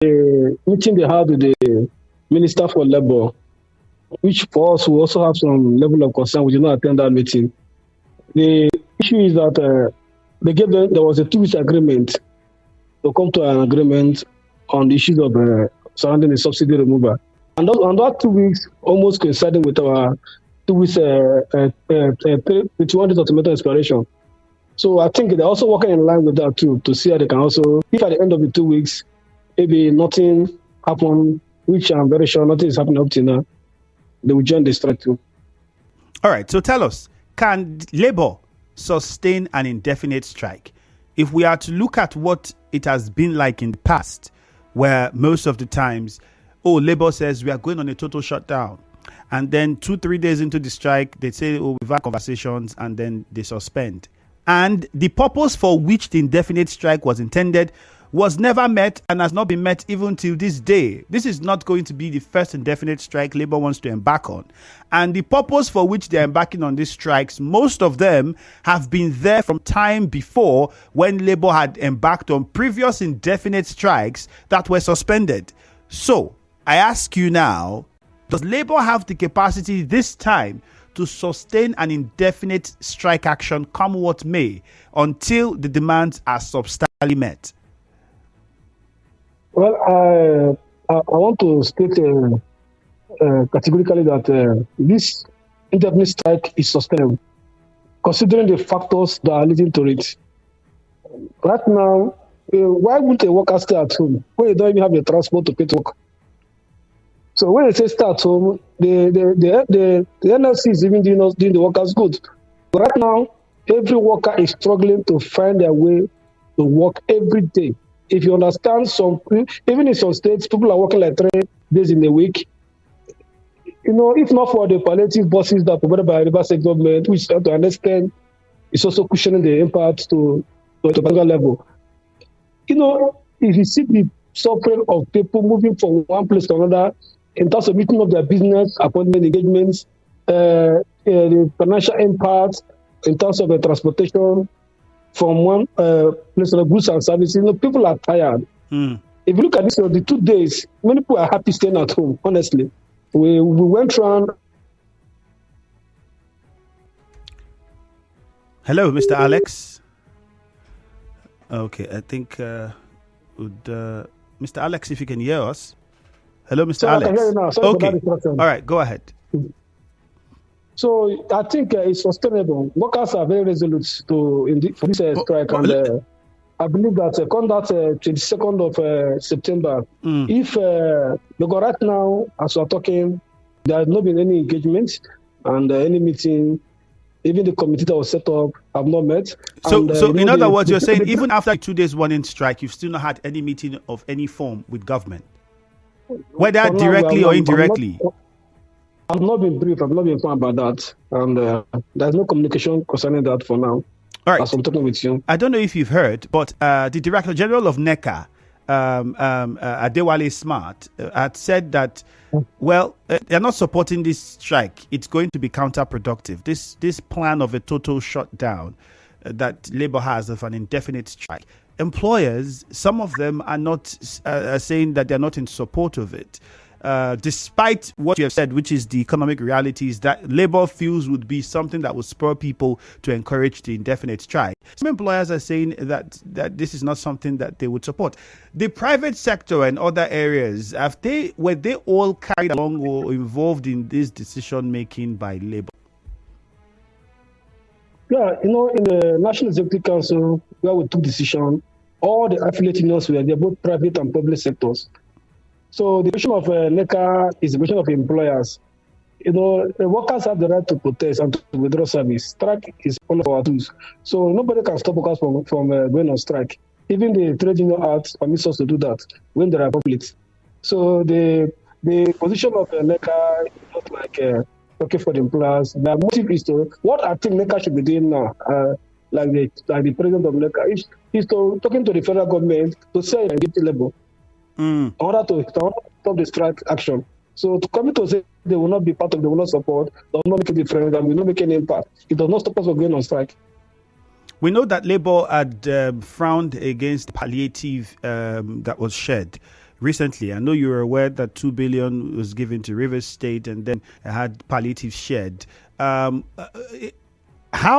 meeting they had with the Minister for Labour, which for us we also have some level of concern. We did not attend that meeting. The issue is that there was a 2 weeks agreement to come to an agreement on the issues of surrounding the subsidy removal. And that 2 weeks almost coinciding with our 2 weeks 21 days ultimatum expiration. So I think they're also working in line with that too, to see how they can also, if at the end of the 2 weeks, maybe nothing happened, which I'm very sure nothing is happening up to now, they will join the strike too. All right, so tell us, can Labour sustain an indefinite strike? If we are to look at what it has been like in the past, where most of the times, Labour says we are going on a total shutdown. And then 2-3 days into the strike, they say, we've had conversations, and then they suspend. And the purpose for which the indefinite strike was intended was never met and has not been met even till this day. This is not going to be the first indefinite strike Labour wants to embark on. And the purpose for which they're embarking on these strikes, most of them have been there from time before, when Labour had embarked on previous indefinite strikes that were suspended. So I ask you now, does Labour have the capacity this time to sustain an indefinite strike action, come what may, until the demands are substantially met? Well, I want to state categorically that this indefinite strike is sustainable, considering the factors that are leading to it. Right now, why would a worker stay at home when you don't even have the transport to pay to work? So when they say stay at home, the NLC is even doing the workers good. But right now, every worker is struggling to find their way to work every day. If you understand, even in some states, people are working like 3 days in a week. If not for the palliative buses that are provided by the River State government, which to understand is also cushioning the impact to a particular level. If you see the suffering of people moving from one place to another in terms of meeting up their business, appointment engagements, the financial impact in terms of the transportation from one place of goods and services, people are tired. If you look at this, the 2 days, many people are happy staying at home, honestly. We went around. Hello, Mr. Alex. Okay, I think Mr. Alex, if you can hear us. Hello, Mr. Alex. I can hear you now. Sorry okay. All right, go ahead. So I think it's sustainable. Workers are very resolute for this strike, and I believe that come that 22nd of September, if because right now, as we're talking, there has not been any engagement and any meeting. Even the committee that was set up have not met. So in other words, you're saying even after 2 days warning strike, you've still not had any meeting of any form with government, whether directly or indirectly. I've not been briefed. I've not been informed about that, and there's no communication concerning that for now. All right. As I'm talking with you, I don't know if you've heard, but the Director General of NECA, Adewale Smart, had said that, well, they're not supporting this strike. It's going to be counterproductive. This plan of a total shutdown that Labour has of an indefinite strike. Employers, some of them are not saying that they're not in support of it. Despite what you have said, which is the economic realities that Labour feels would be something that would spur people to encourage the indefinite strike. Some employers are saying that this is not something that they would support. The private sector and other areas, were they all carried along or involved in this decision making by Labour? Yeah, in the National Executive Council, where we took decision, all the affiliate unions they're both private and public sectors. So the question of NECA is the question of employers. The workers have the right to protest and to withdraw service. Strike is one of our tools. So nobody can stop workers from going on strike. Even the Trade Union Act permits us to do that when there are conflicts. So the position of NECA is not like okay for the employers. The motive is what I think NECA should be doing now, like the president of NECA, is to talking to the federal government to say and get the labor. In order to stop the strike action. So to come to say they will not be part of, they will not support, they will not make a difference, and will not make any impact. It does not stop us from going on strike. We know that Labour had frowned against palliative that was shared recently. I know you were aware that 2 billion was given to Rivers State, and then it had palliative shared. How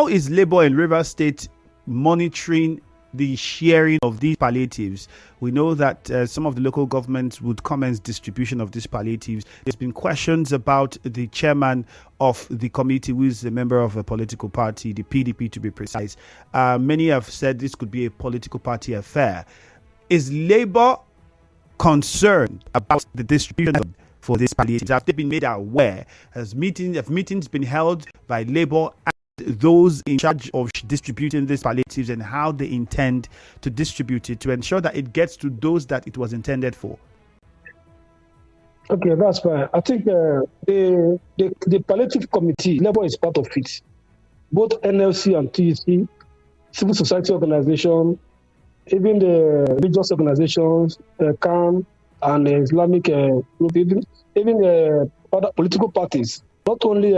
is Labour in Rivers State monitoring the sharing of these palliatives? We know that some of the local governments would commence distribution of these palliatives. There's been questions about the chairman of the committee, who is a member of a political party, the PDP to be precise. Many have said this could be a political party affair. Is Labour concerned about the distribution for these palliatives? Have they been made aware? Have meetings been held by Labour and those in charge of distributing these palliatives, and how they intend to distribute it to ensure that it gets to those that it was intended for? Okay, that's fine. I think the palliative committee, Labour is part of it. Both NLC and TEC, civil society organization, even the religious organizations, CAN and Islamic group, even other political parties, not only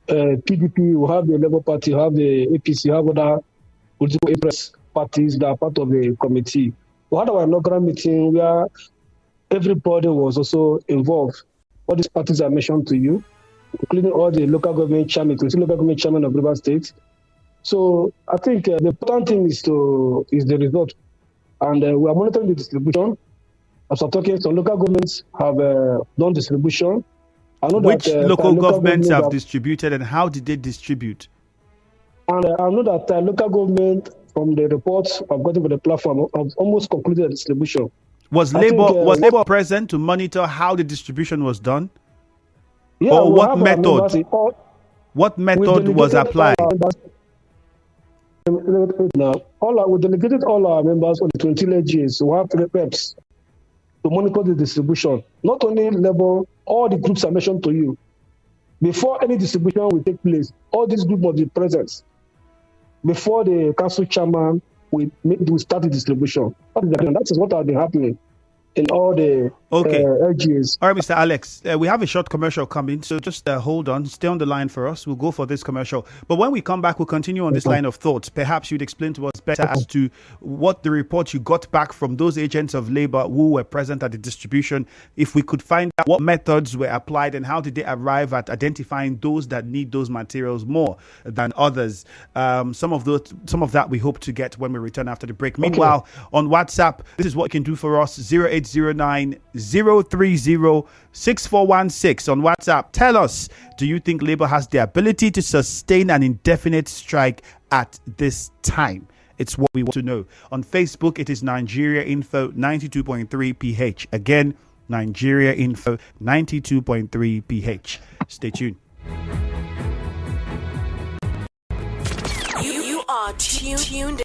PDP, we have the Labour Party, we have the APC, we have other political interest parties that are part of the committee. We had our inaugural meeting where everybody was also involved. All these parties I mentioned to you, including all the local government chairmen, including local government chairman of River State. So I think the important thing is the result, and we are monitoring the distribution. As I'm talking, some local governments have done distribution. I know which that, local governments have distributed, and how did they distribute? And I know that local government, from the reports I've gotten from the platform, have almost concluded the distribution. Was Labour present to monitor how the distribution was done? Yeah, or what method? What method was applied? We delegated all our members on the 20 legions. We have reps to monitor the distribution. Not only Labour, all the groups I mentioned to you. Before any distribution will take place, all these groups must be present. Before the council chairman will start the distribution. That is what has been happening in all the LGAs. All right, Mr. Alex, we have a short commercial coming, so just hold on, stay on the line for us. We'll go for this commercial. But when we come back, we'll continue on this line of thoughts. Perhaps you'd explain to us better as to what the report you got back from those agents of Labour who were present at the distribution. If we could find out what methods were applied and how did they arrive at identifying those that need those materials more than others. Some of that we hope to get when we return after the break. Meanwhile, on WhatsApp, this is what you can do for us: 0809 030 6416 on WhatsApp. Tell us, do you think Labour has the ability to sustain an indefinite strike at this time? It's what we want to know. On Facebook, it is Nigeria Info 92.3 PH. Again, Nigeria Info 92.3 PH. Stay tuned. You are tuned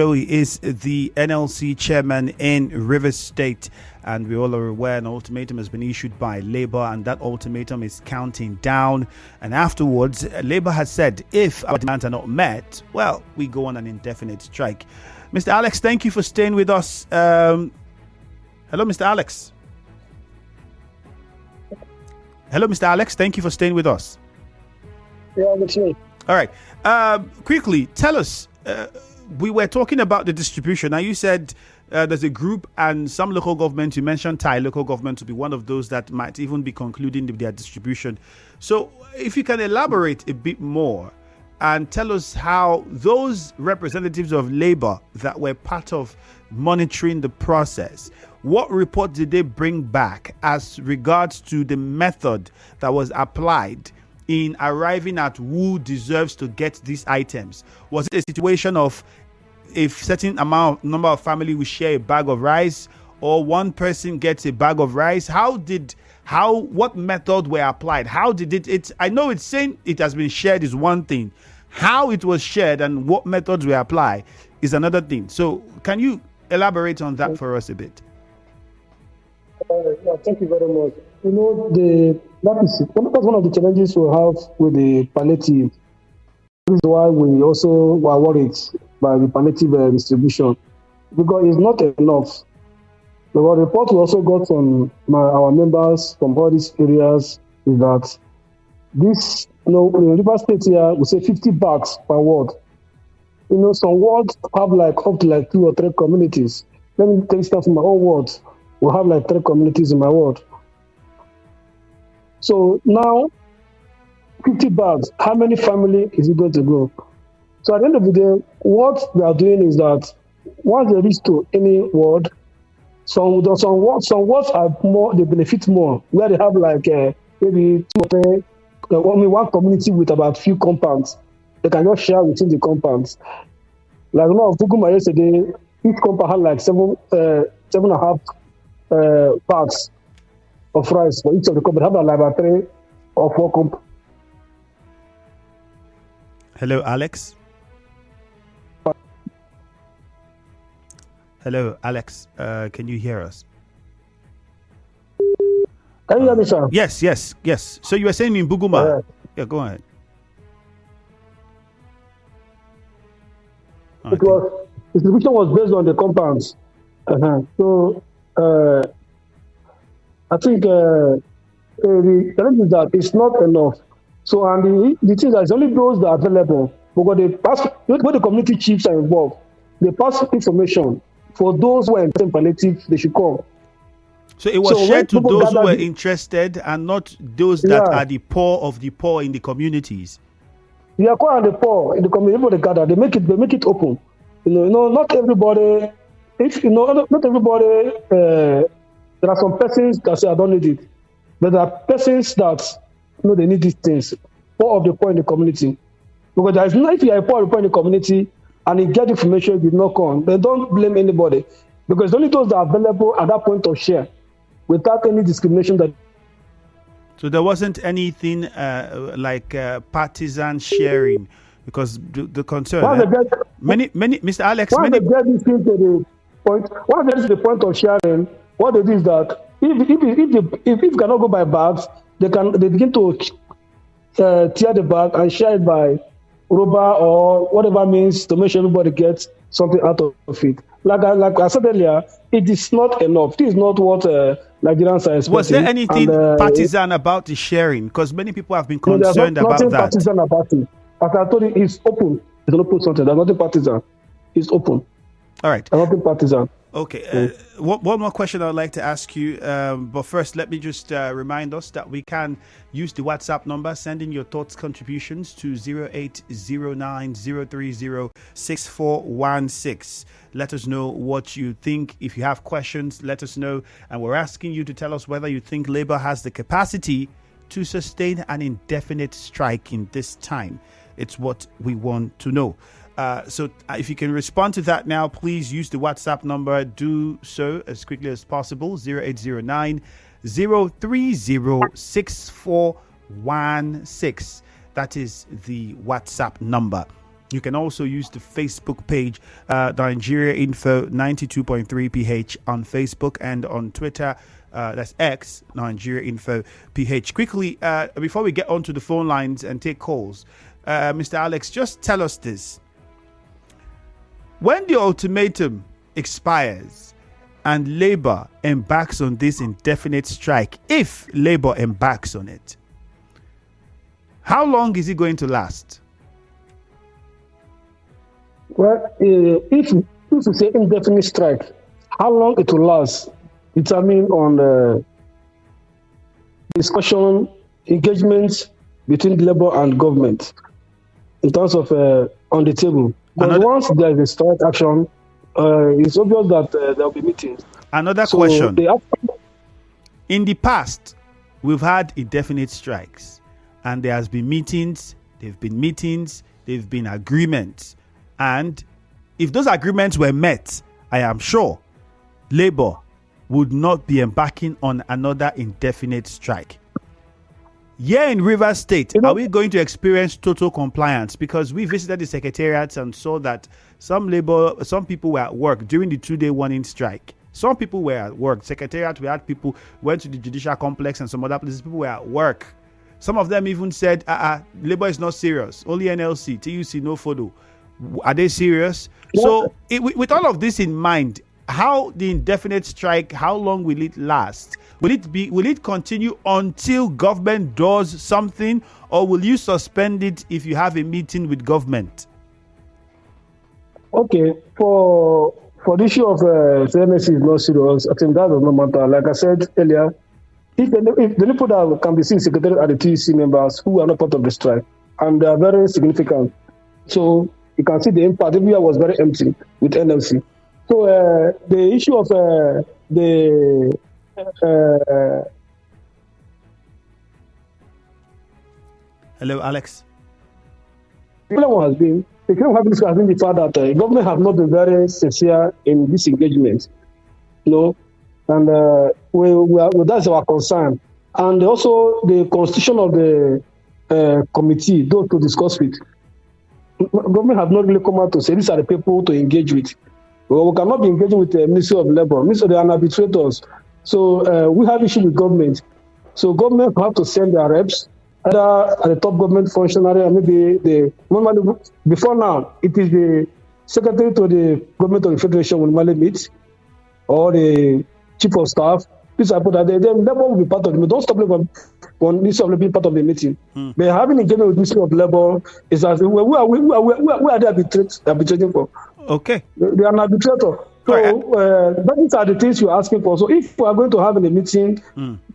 He is the NLC chairman in Rivers State, and we all are aware an ultimatum has been issued by Labour, and that ultimatum is counting down. And afterwards, Labour has said if our demands are not met, well, we go on an indefinite strike. Mr. Alex, thank you for staying with us. Hello, Mr. Alex. Hello, Mr. Alex. Thank you for staying with us. Yeah, that's me. All right. Quickly, tell us. We were talking about the distribution. Now, you said there's a group and some local governments. You mentioned Thai local government to be one of those that might even be concluding their distribution. So, if you can elaborate a bit more and tell us how those representatives of Labour that were part of monitoring the process, what report did they bring back as regards to the method that was applied in arriving at who deserves to get these items? Was it a situation of a certain number of family will share a bag of rice, or one person gets a bag of rice? What method were applied? How did it I know it's saying it has been shared is one thing. How it was shared and what methods were applied is another thing. So can you elaborate on that for us a bit? Thank you very much. You know, that's one of the challenges we have with the palliative. This is why we also were worried by the palliative distribution, because it's not enough. The report we also got from our members from all these areas is that this, in River State here, we say 50 bags per ward. Some wards have up to 2 or 3 communities. Let me take stuff from my own ward. We have 3 communities in my ward. So now, 50 bags, how many family is it going to go? So at the end of the day, what we are doing is that once they reach to any ward, some wards are more, they benefit more, where they have maybe 2 or 3, only one community with about few compounds. They can just share within the compounds. Like of Buguma yesterday, each compound had 7.5 bags of rice for each of the compounds. Have about 3 or 4 compounds. Hello, Alex. Hello, Alex. Can you hear us? Can you hear me, sir? Yes. So you were saying in Buguma. Yeah, go ahead. Okay. Distribution was based on the compounds. So I think the challenge is that it's not enough. So and the thing is only those that are available, because they pass when the community chiefs are involved, they pass information for those who are in palliative, they should come. So it was shared to those who were interested and not those that are the poor of the poor in the communities. The poor and the poor in the community, they gather, they make it open. Not everybody. Not everybody. There are some persons that say I don't need it, but there are persons that they need these things. Poor of the poor in the community, because there is no, if you are poor of the poor in the community and you get information, you did not come. They don't blame anybody, because only those that are available at that point of share, without any discrimination. So there wasn't anything partisan sharing, because the concern. Many, Mr. Alex. Once they get this thing to the point, once they get to the point of sharing, what they do is that if you cannot go by bags, they begin to tear the bag and share it by rubber or whatever means to make sure everybody gets something out of it. Like I said earlier, it is not enough. This is not what Nigerians are expecting. Was there anything partisan about the sharing? Because many people have been concerned about that. Nothing partisan about it. As I told you, it's open. It's an open something. There's nothing partisan. It's open. All right. There's nothing partisan. Okay. One more question I'd like to ask you. But first, let me just remind us that we can use the WhatsApp number, send in your thoughts, contributions to 0809-030-6416. Let us know what you think. If you have questions, let us know. And we're asking you to tell us whether you think Labour has the capacity to sustain an indefinite strike in this time. It's what we want to know. So if you can respond to that now, please use the WhatsApp number. Do so as quickly as possible. 0809-030-6416. That is the WhatsApp number. You can also use the Facebook page, Nigeria Info 92.3 PH on Facebook and on Twitter. That's X, Nigeria Info PH. Quickly, before we get onto the phone lines and take calls, Mr. Alex, just tell us this. When the ultimatum expires and Labour embarks on this indefinite strike, if Labour embarks on it, how long is it going to last? Well, if you say indefinite strike, how long it will last determine on the discussion, engagements between Labour and government in terms of on the table. But once there is a strike action, it's obvious that there will be meetings. Another question. In the past, we've had indefinite strikes, and there has been meetings, there have been agreements. And if those agreements were met, I am sure Labour would not be embarking on another indefinite strike. Here in Rivers State, are we going to experience total compliance? Because we visited the secretariats and saw that some people were at work during the 2-day warning strike. Some people were at work. Secretariat, we had people went to the judicial complex and some other places. People were at work. Some of them even said, Labour is not serious. Only NLC, TUC, no photo. Are they serious? Yeah. So with all of this in mind, how the indefinite strike, how long will it last? Will it continue until government does something, or will you suspend it if you have a meeting with government? Okay, for the issue of NLC is not serious, I think that does not matter. Like I said earlier, if the people that can be seen secretary are the TUC members who are not part of the strike, and they are very significant. So you can see the impact. Every year was very empty with NLC. So the issue of Hello, Alex. The problem has been the fact that the government have not been very sincere in this engagement, and that's our concern. And also the constitution of the committee, those to discuss with. Government have not really come out to say these are the people to engage with. Well, we cannot be engaging with the Ministry of Labour. They are arbitrators. So we have issue with government. So government have to send their reps, either at the top government functionary, and maybe normally before now, it is the secretary to the government of the federation will normally meet, or the chief of staff. These are people that then Labour will be part of the meeting. Don't stop Labour on Ministry of Labour being part of the meeting. But having engagement with Ministry of Labour is as who are they arbitrating for? Okay. They are an arbitrator. So these are the things you're asking for. So if we are going to have a meeting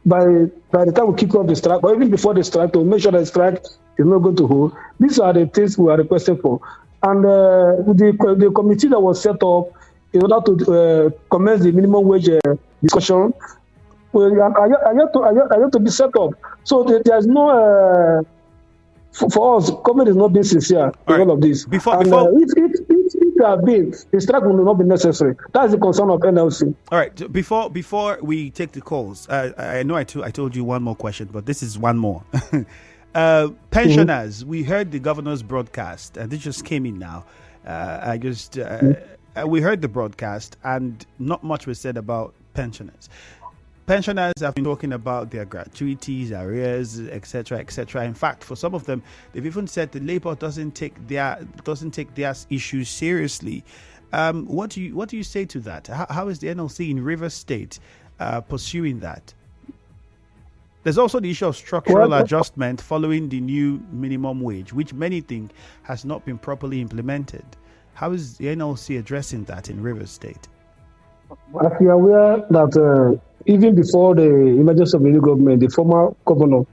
by the time we kick off the strike, or even before the strike, to make sure that the strike is not going to hold, these are the things we are requesting for. And the committee that was set up in order to commence the minimum wage discussion, are yet to be set up. So there's no for us, government is not being sincere in all of this. Before if there have been, the strike will not be necessary. That is the concern of NLC. All right. Before we take the calls, I know I told you one more question, but this is one more. Pensioners, we heard the governor's broadcast, and this just came in now. We heard the broadcast, and not much was said about pensioners. Pensioners have been talking about their gratuities, arrears, etc., etc. In fact, for some of them, they've even said the Labour doesn't take their issues seriously. What do you say to that? How is the NLC in Rivers State pursuing that? There's also the issue of structural adjustment following the new minimum wage, which many think has not been properly implemented. How is the NLC addressing that in Rivers State? As you are aware that even before the emergence of the new government, the former governor,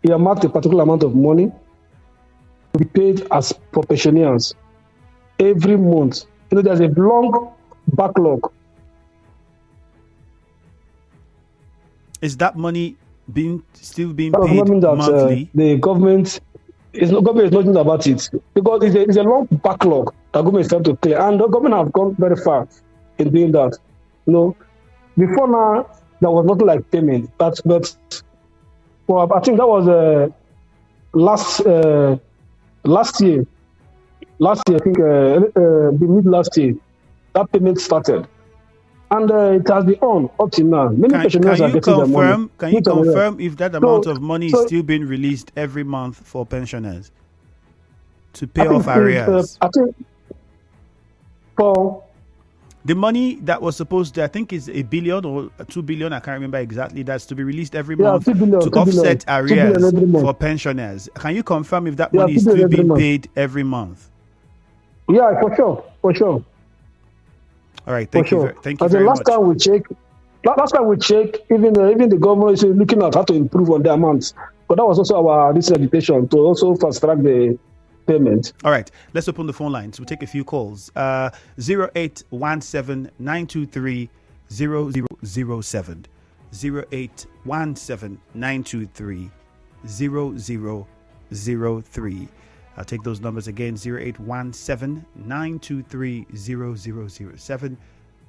he earmarked a particular amount of money to be paid as per pensioners every month. There's a long backlog. Is that money still being paid that, monthly? The government is not doing about it, because it's a long backlog that government is trying to clear, and the government have gone very far in doing that. Before now, there was nothing like payment, but I think that was last year. last year, I think the mid last year, that payment started. And it has been on up to now. Many pensioners are getting their money. Can you confirm if that amount of money is so still being released every month for pensioners to pay off arrears? I think for the money that was supposed to, I think, is $1 billion or $2 billion. I can't remember exactly. That's to be released every month to offset arrears for pensioners. Can you confirm if that money is still being paid every month? Yeah, for sure. All right, thank you As very much. Last time we check, even the government is looking at how to improve on the amounts. But that was also our recent invitation to also fast track the payment. All right, let's open the phone lines. We'll take a few calls. 0817 923 0007. 0817 923 0003. I'll take those numbers again. 0817 923 0007.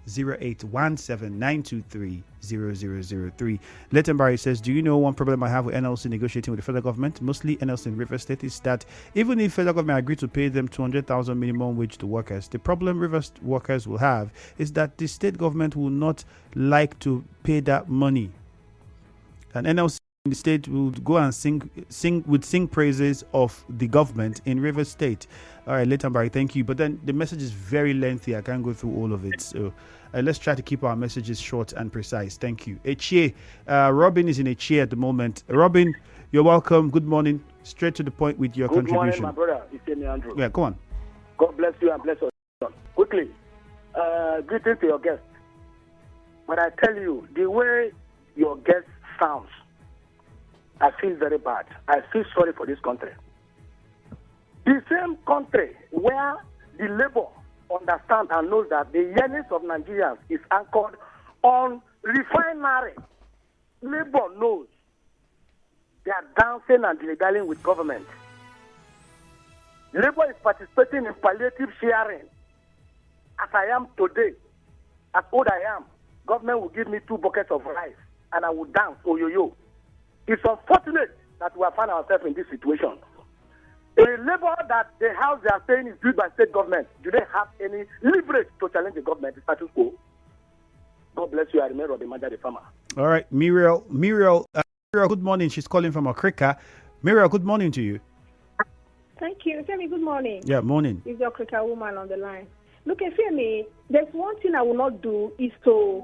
0817 923 0003. Lettenberry says, do you know one problem I have with NLC negotiating with the federal government, mostly NLC in Rivers State, is that even if federal government agreed to pay them 200,000 minimum wage to workers, the problem Rivers workers will have is that the state government will not like to pay that money. And NLC in the state will go and sing praises of the government in Rivers State. All right, Lettenberry, thank you. But then the message is very lengthy. I can't go through all of it. So let's try to keep our messages short and precise. Thank you. Echie, Robin is in Echie at the moment. Robin, you're welcome. Good morning. Straight to the point with your contribution. Good morning, my brother. It's me, Andrew. Yeah, go on. God bless you and bless us. Quickly, greeting to your guest. But I tell you, the way your guest sounds, I feel very bad. I feel sorry for this country. The same country where the labor understands and knows that the yearnings of Nigerians is anchored on refinery. Labor knows they are dancing and dilly-dallying with government. Labor is participating in palliative sharing. As I am today, as old I am, government will give me 2 buckets of rice and I will dance, oh yo. It's unfortunate that we have found ourselves in this situation. A labor that the house they are saying is built by state government, do they have any leverage to challenge the government, the status quo? God bless you. I remember Robin Manja, the farmer. All right, Muriel, good morning. She's calling from Okrika. Muriel, good morning to you. Thank you. Femi, good morning. Yeah, morning. Is your Okrika woman on the line? Look, Femi, there's one thing I will not do is to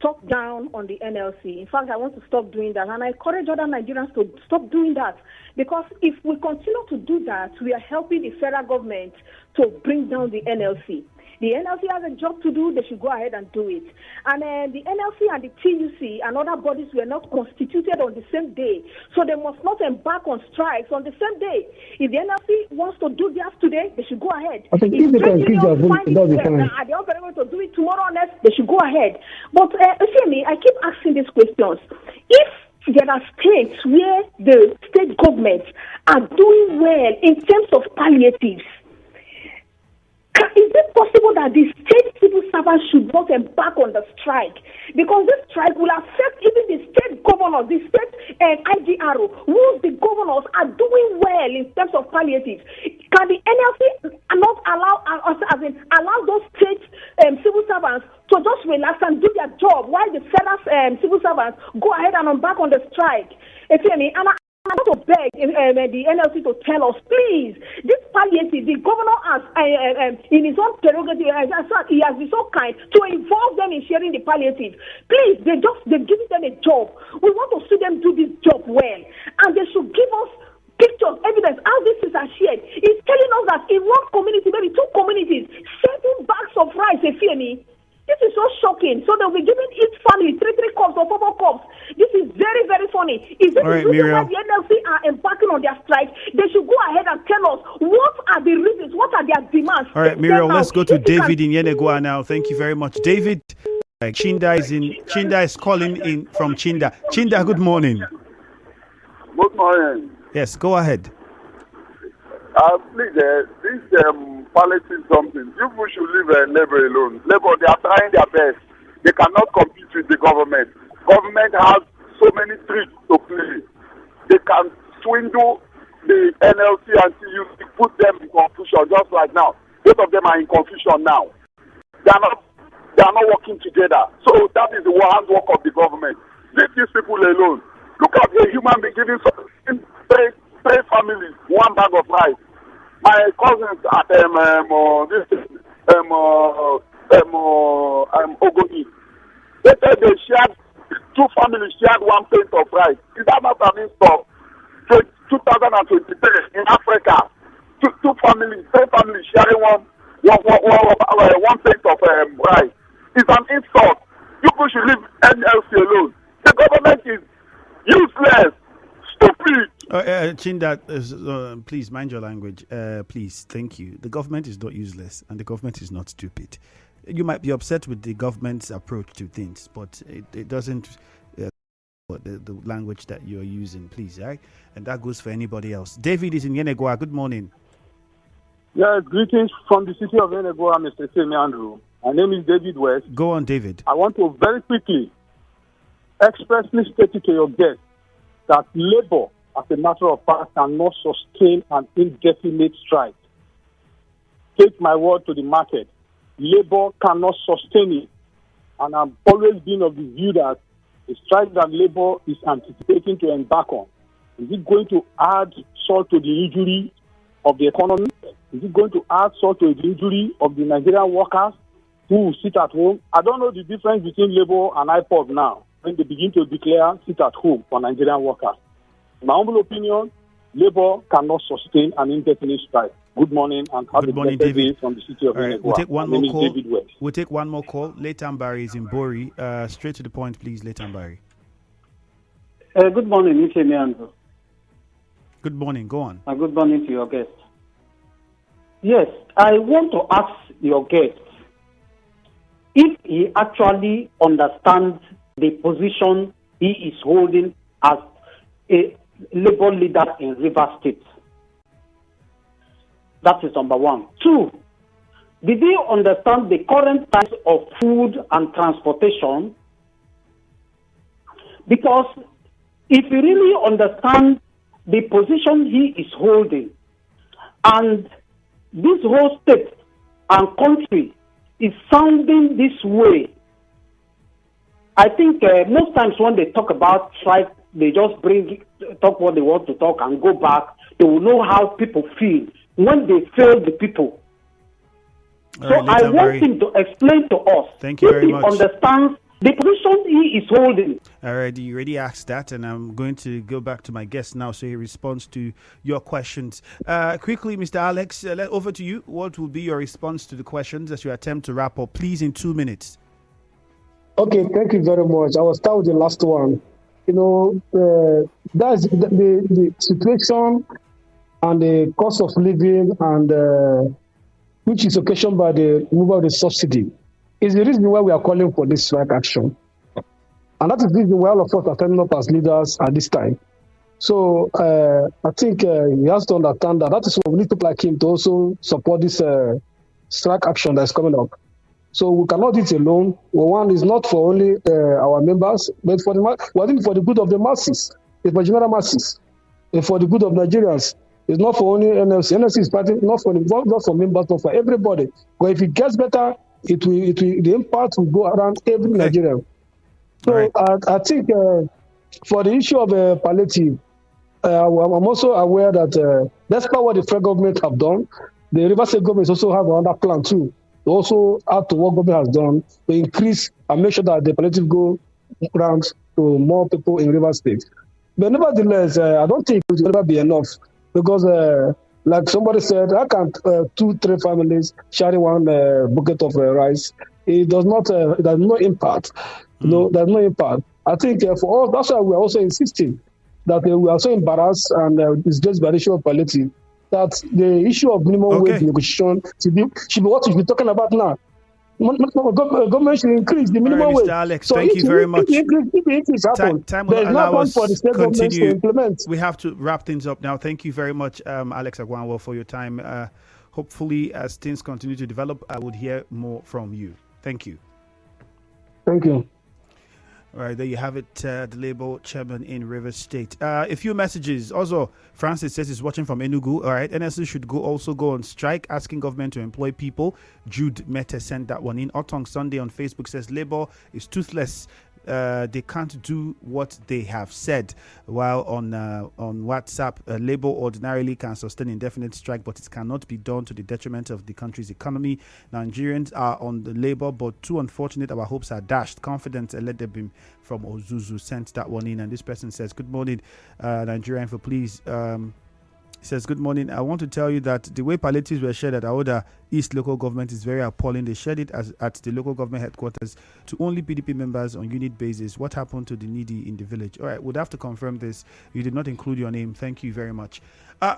talk down on the NLC. In fact, I want to stop doing that. And I encourage other Nigerians to stop doing that. Because if we continue to do that, we are helping the federal government to bring down the NLC. The NLC has a job to do. They should go ahead and do it. And the NLC and the TUC and other bodies were not constituted on the same day. So they must not embark on strikes on the same day. If the NLC wants to do theirs today, they should go ahead. I think if they can keep their vote, that'll be fine. Are they all very able to do it tomorrow or next? They should go ahead. But see me, I keep asking these questions. If there are states where the state governments are doing well in terms of palliatives, is it possible that the state civil servants should not embark on the strike? Because this strike will affect even the state governors, the state IGRO, whose the governors are doing well in terms of palliatives. Can the NLC not allow those state civil servants to just relax and do their job while the federal civil servants go ahead and embark on the strike? And I want to beg the NLC to tell us, please, this palliative, the governor has, in his own prerogative, he has been so kind to involve them in sharing the palliative. Please, they're giving them a job. We want to see them do this job well. And they should give us pictures, evidence, how these things are shared. It's telling us that in one community, maybe 2 communities, 7 bags of rice, they fear me. This is so shocking. So they'll be giving each family 3 cups or 4 cups. This is very, very funny. Is this the reason why the NLC are embarking on their strike? They should go ahead and tell us what are the reasons, what are their demands. All right, Muriel, let's go to David in Yenegoa now. Thank you very much. David, Chinda is calling in from Chinda. Chinda, good morning. Good morning. Yes, go ahead. Please, this palliative something, people should leave Labour alone. Labour, they are trying their best. They cannot compete with the government. Government has so many tricks to play. They can swindle the NLC and TUC put them in confusion just like now. Both of them are in confusion now. They are not working together. So that is the handwork of the government. Leave these people alone. Look at the human being giving three families one bag of rice. My cousins at Ogoni, they said they shared, two families shared one plate of rice. Is that not an install? 2023 in Africa, three families sharing one plate of rice. It's an insult. People should leave NLC alone. The government is useless, stupid. Chinda, please mind your language. Please, thank you. The government is not useless, and the government is not stupid. You might be upset with the government's approach to things, but it doesn't. The language that you're using, please, right? And that goes for anybody else. David is in Yenegua. Good morning. Yes, greetings from the city of Yenegua, Mr. Semi Andrew. My name is David West. Go on, David. I want to very quickly expressly state to your guest that labor, as a matter of fact, cannot sustain an indefinite strike. Take my word to the market. Labor cannot sustain it. And I've always been of the view that the strike that labor is anticipating to embark on, is it going to add salt to the injury of the economy? Is it going to add salt to the injury of the Nigerian workers who will sit at home? I don't know the difference between labor and IPOB now when they begin to declare sit at home for Nigerian workers. In my humble opinion, labor cannot sustain an indefinite strike. Good morning and have a blessed day from the city of Yenegua. We'll take one more call. We'll take one more call. Letambari is in Bori. Straight to the point, please, Letambari. Good morning, Mr. Andrew. Good morning. Go on. Good morning to your guest. Yes, I want to ask your guest if he actually understands the position he is holding as a labor leader in Rivers State. That is number one. Two, did he understand the current price of food and transportation? Because if he really understands the position he is holding, and this whole state and country is sounding this way, I think most times when they talk about strike, they just talk what they want to talk and go back. They will know how people feel when they fail the people. So I want him to explain to us if he understands the position he is holding. All right, you already asked that, and I'm going to go back to my guest now so he responds to your questions. Quickly, Mr. Alex, over to you. What will be your response to the questions as you attempt to wrap up? Please, in 2 minutes. Okay, thank you very much. I will start with the last one. That's the situation and the cost of living, and which is occasioned by the removal of the subsidy, is the reason why we are calling for this strike action. And that is the reason why all of us are standing up as leaders at this time. So I think he has to understand that is why we need people like him to also support this strike action that is coming up. So we cannot do it alone. One is not for only our members, but for the good of the masses. It's for general masses. It's for the good of Nigerians. It's not for only NLC. NLC is fighting not for members, but for everybody. But if it gets better, the impact will go around every Nigerian. So right. I think for the issue of palliative, I'm also aware that despite what the federal government have done, the River State government also have another plan too. They also add to what government has done to increase and make sure that the palliative go around to more people in River State. But nevertheless, I don't think it will never be enough because, like somebody said, I can't 2-3 families sharing one bucket of rice. It does not. It has no impact. There's no impact. I think for us, that's why we are also insisting that we are so embarrassed and disgraced by the issue of palliative, that the issue of minimum wage negotiation should be what we should be talking about now. Government should increase the minimum wage. Mr. Alex, so thank you very much. Time will allow us to continue. We have to wrap things up now. Thank you very much, Alex Agwanwor, for your time. Hopefully, as things continue to develop, I would hear more from you. Thank you. Thank you. All right, there you have it, the Labour chairman in Rivers State. A few messages. Also, Francis says he's watching from Enugu. All right, NSC should also go on strike, asking government to employ people. Jude Mete sent that one in. Otong Sunday on Facebook says Labour is toothless. They can't do what they have said. While on WhatsApp, Labour ordinarily can sustain indefinite strike, but it cannot be done to the detriment of the country's economy. Nigerians are on the Labour, but too unfortunate. Our hopes are dashed. Confidence, let them from Ozuzu sent that one in, and this person says, "Good morning, Nigerian for please." He says, "Good morning. I want to tell you that the way palliatives were shared at Aoda East local government is very appalling. They shared it at the local government headquarters to only PDP members on unit basis. What happened to the needy in the village?" All right, we'd have to confirm this. You did not include your name. Thank you very much.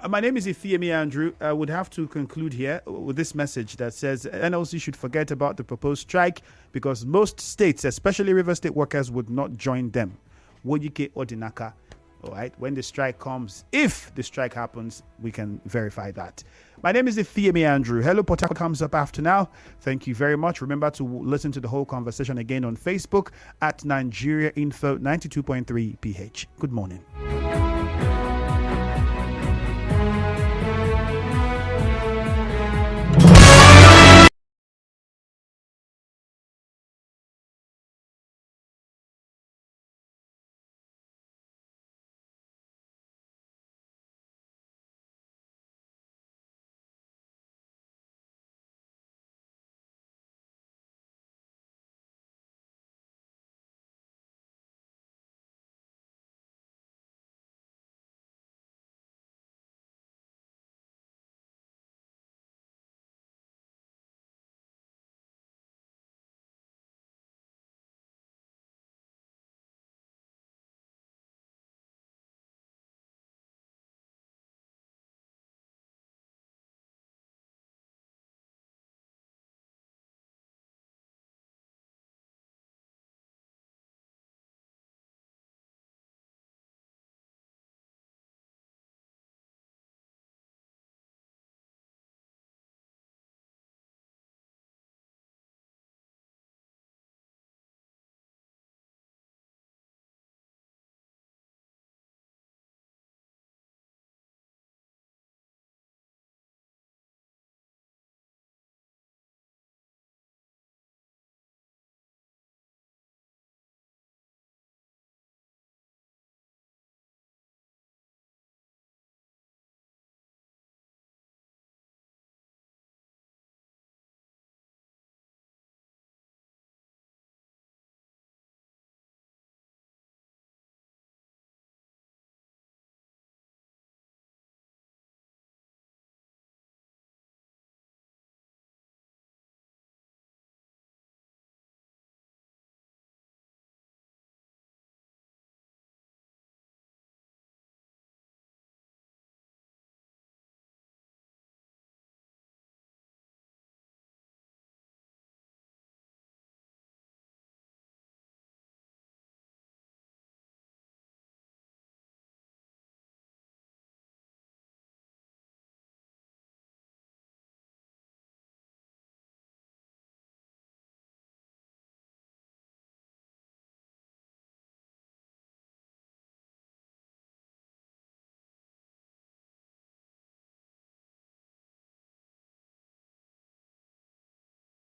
My name is Ifeemi Andrew. I would have to conclude here with this message that says NLC should forget about the proposed strike because most states, especially River State workers, would not join them. Wojike Odinaka. All right, when the strike comes, if the strike happens, we can verify that. My name is Ifeemi Andrew. Hello, Port Harcourt comes up after now. Thank you very much. Remember to listen to the whole conversation again on Facebook at Nigeria Info 92.3 PH. Good morning.